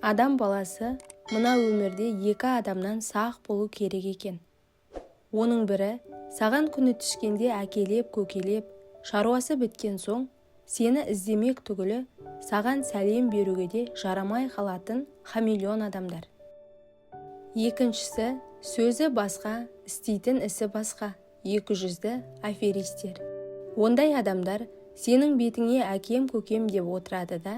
Адам баласы мына өмірде екі адамнан сақ болу керек екен. Оның бірі саған күні түскенде әкелеп-көкелеп, шаруасы біткен соң, сені іздемек түгілі саған сәлем беруге де жарамай қалатын хамелеон адамдар. Екіншісі, сөзі басқа, істейтін ісі басқа, екі жүзді аферистер. Ондай адамдар сенің бетіңе әкем-көкем деп отырады да,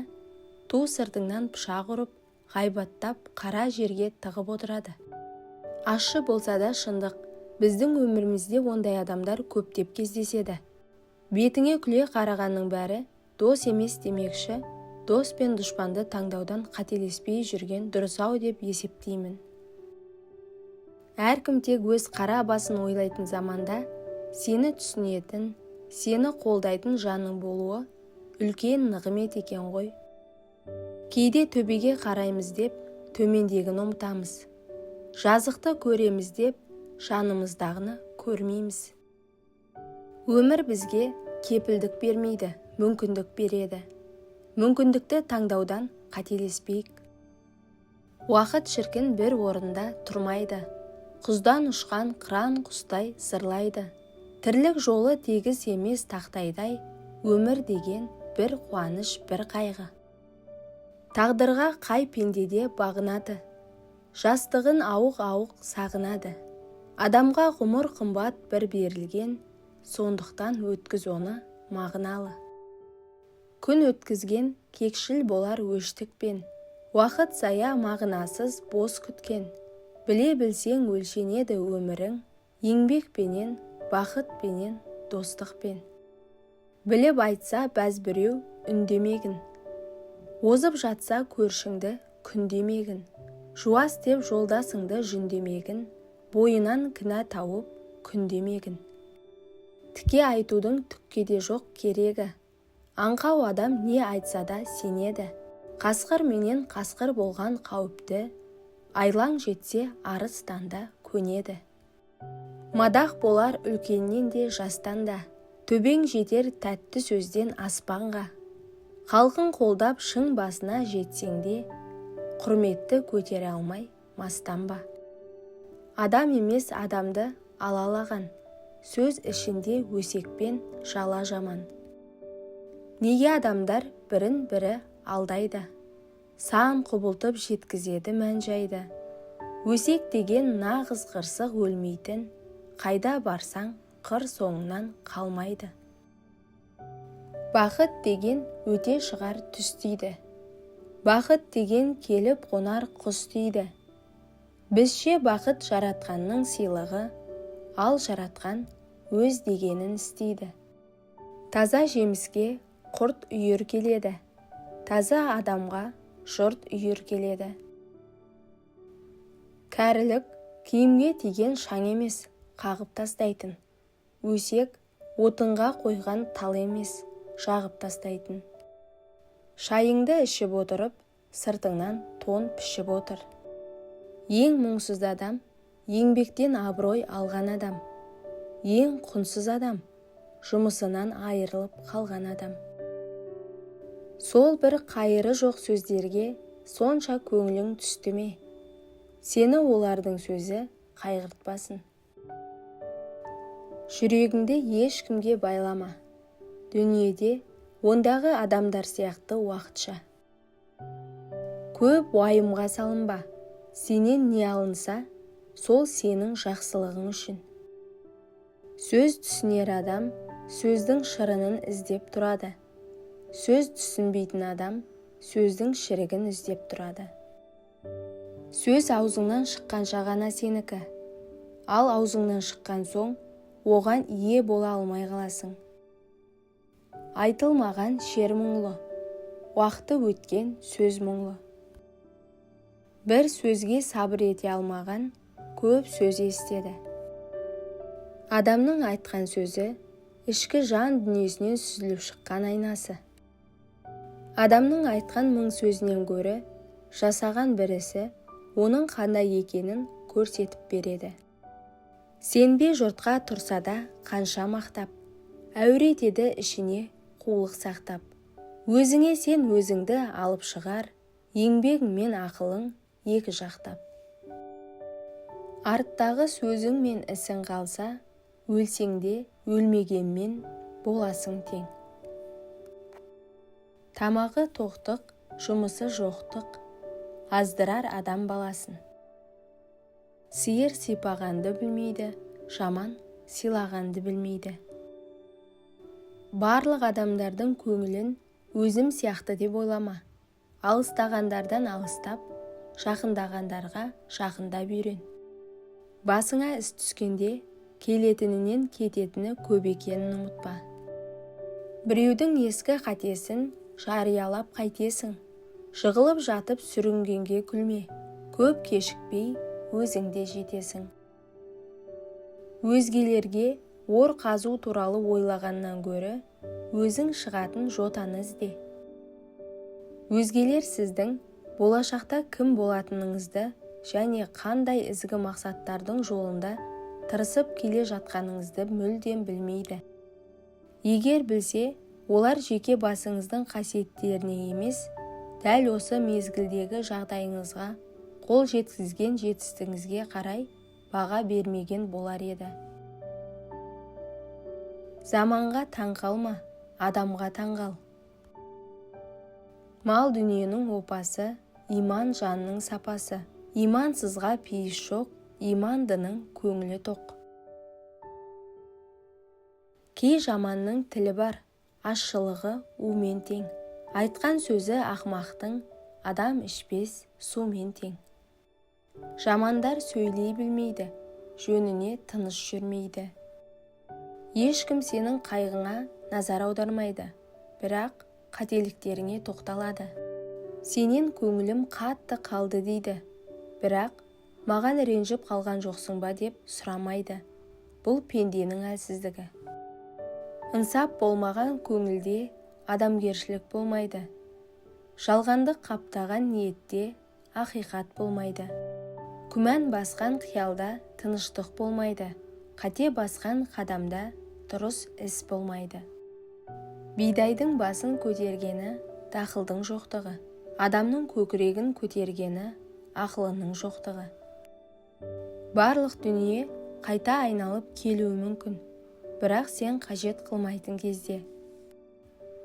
ту сыртыңнан пышақ ұрып, ғайбаттап қара жерге тығып отырады. Ащы болса да шындық, біздің өмірімізде ондай адамдар көптеп кездеседі. Бетіңе күле қарағанның бәрі дос емес демекші, дос пен дұшпанды таңдаудан қателеспей жүрген дұрыс-ау деп есептеймін. Әркім тек өз қара басын ойлайтын заманда, сені түсінетін, сені қолдайтын жаның болуы үлкен нығмет екен ғой. Кейде төбеге қараймыз деп, төмендегіні ұмытамыз. Жазықты көреміз деп, жанымыздағыны көрмейміз. Өмір бізге кепілдік бермейді, мүмкіндік береді. Мүмкіндікті таңдаудан қателеспейік. Уақыт шіркін бір орында тұрмайды. Құздан ұшқан қыран құстай сырлайды. Тірлік жолы тегіс емес тақтайдай, өмір деген бір қуаныш, бір қайғы. Тағдырға қай пендеде бағынады. Жастығын ауық-ауық сағынады. Адамға ғұмыр қымбат бір берілген, сондықтан өткіз оны мағыналы. Күн өткізген кекшіл болар өштікпен, уақыт сая мағынасыз бос күткен. Біле білсең өлшенеді өмірің, еңбекпенен, бақытпенен, достықпен. Біліп айтса бәз біреу үндемегін, озып жатса көршіңді күндемегін. Жуас деп жолдасыңды жүндемегін, бойынан кінә тауып күндемегін. Тіке айтудың түкке де жоқ керегі. Аңқау адам не айтса да сенеді. Қасқыр менен қасқыр болған қауіпті, айлаң жетсе арыстанда көнеді. Мадақ болар үлкеннен де жастан да, төбең жетер тәтті сөзден аспанға. Халқын қолдап шың басына жетсең де, құрметті көтере алмай мастанба. Адам емес адамды алалаған, сөз ішінде өсекпен жала жаман. Неге адамдар бірін бірі алдайды, сан құбылтып жеткізеді мән-жайды. Өсек деген нағыз қырсық өлмейтін, қайда барсаң қыр соңынан қалмайды. Бақыт деген өте шығар түс дейді. Бақыт деген келіп қонар құс дейді. Бізше бақыт жаратқанның сыйлығы, ал жаратқан өз дегенін істейді. Таза жеміске құрт үйір келеді, таза адамға жұрт үйір келеді. Кәрілік киімге тиген шаң емес, қағып тастайтын. Өсек отынға қойған тал емес, жағып тастайтын. Шайыңды ішіп отырып, сыртыңнан тон пішіп отыр. Ең мұңсыз адам, еңбектен абырой алған адам. Ең құнсыз адам, жұмысынан айырылып қалған адам. Сол бір қайыры жоқ сөздерге сонша көңілің түсті ме? Сені олардың сөзі қайғыртпасын. Жүрегіңді ешкімге байлама. Дүниеде ондағы адамдар сияқты уақытша. Көп уайымға салынба. Сенен не алынса, сол сенің жақсылығың үшін. Сөз түсінер адам сөздің шырынын іздеп тұрады. Сөз түсінбейтін адам сөздің шірігін іздеп тұрады. Сөз аузыңнан шыққанша ғана сенікі. Ал аузыңнан шыққан соң, оған ие бола алмай қаласың. Айтылмаған шер мұңлы, уақыты өткен сөз мұңлы. Бір сөзге сабыр ете алмаған көп сөз естеді. Адамның айтқан сөзі ішкі жан дүниесінен сүзіліп шыққан айнасы. Адамның айтқан мың сөзінен гөрі жасаған бір ісі оның қандай екенін көрсетіп береді. Сенбе жұртқа тұрса да қанша мақтап, әуретеді ішіне қулық сақтап. Өзіңе сен өзіңді алып шығар, еңбегің мен ақылың екі жақтап. Арттағы сөзің мен ісің қалса, өлсең де өлмегенмен боласың тең. Тамағы тоқтық, жұмысы жоқтық, аздырар адам баласын. Сиыр сипағанды білмейді, жаман сыйлағанды білмейді. Барлық адамдардың көңілін өзім сияқты деп ойлама. Алыстағандардан алыстап, жақындағандарға жақындап үйрен. Басыңа іс түскенде, келетінінен кететіні көп екенін ұмытпа. Біреудің ескі қатесін жариялап қайтесің. Жығылып жатып сүрінгенге күлме. Көп кешікпей өзіңде жетесің. Өзгелерге ор қазу туралы ойлағаннан гөрі, өзің шығатын жотаны ізде. Өзгелер сіздің болашақта кім болатыныңызды және қандай ізгі мақсаттардың жолында тырысып келе жатқаныңызды мүлдем білмейді. Егер білсе, олар жеке басыңыздың қасиеттеріне емес, дәл осы мезгілдегі жағдайыңызға, қол жеткізген жетістігіңізге қарай баға бермеген болар еді. Заманға таң қалма, адамға таң қал. Мал дүниенің опасы, иман жанның сапасы. Имансызға пейіс жоқ, имандының көңілі тоқ. Кей жаманның тілі бар, ащылығы умен тең. Айтқан сөзі ақмақтың, адам ішпес сумен тең. Жамандар сөйлей білмейді, жөніне тыныш жүрмейді. Ешкім сенің қайғыңа назар аудармайды, бірақ қателіктеріңе тоқталады. Сенен көңілім қатты қалды дейді, бірақ маған ренжіп қалған жоқсың ба деп сұрамайды. Бұл пенденің әлсіздігі. Инсап болмаған көңілде адамгершілік болмайды. Жалғандық қаптаған ниетте ақиқат болмайды. Күмән басқан қиялда тыныштық болмайды. Қате басқан қадамда дұрыс іс болмайды. Бидайдың басын көтергені дақылдың жоқтығы. Адамның көкірегін көтергені ақылының жоқтығы. Барлық дүние қайта айналып келуі мүмкін, бірақ сен қажет қылмайтын кезде.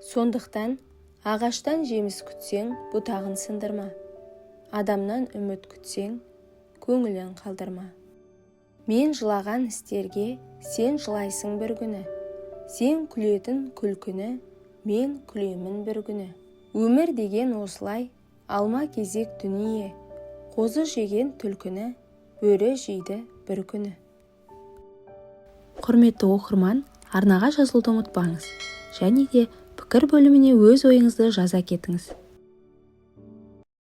Сондықтан ағаштан жеміс күтсең, бұтағын сындырма. Адамнан үміт күтсең, көңілін қалдырма. Мен жылаған істерге сен жылайсың бір күні. Сен күлетін күлкіні, мен күлемін бір күні. Өмір деген осылай, алма кезек дүние. Қозы жеген түлкіні, бөрі жейді бір күні. Құрметті оқырман, арнаға жазылуды ұмытпаңыз. Және де пікір бөліміне өз ойыңызды жаза кетіңіз.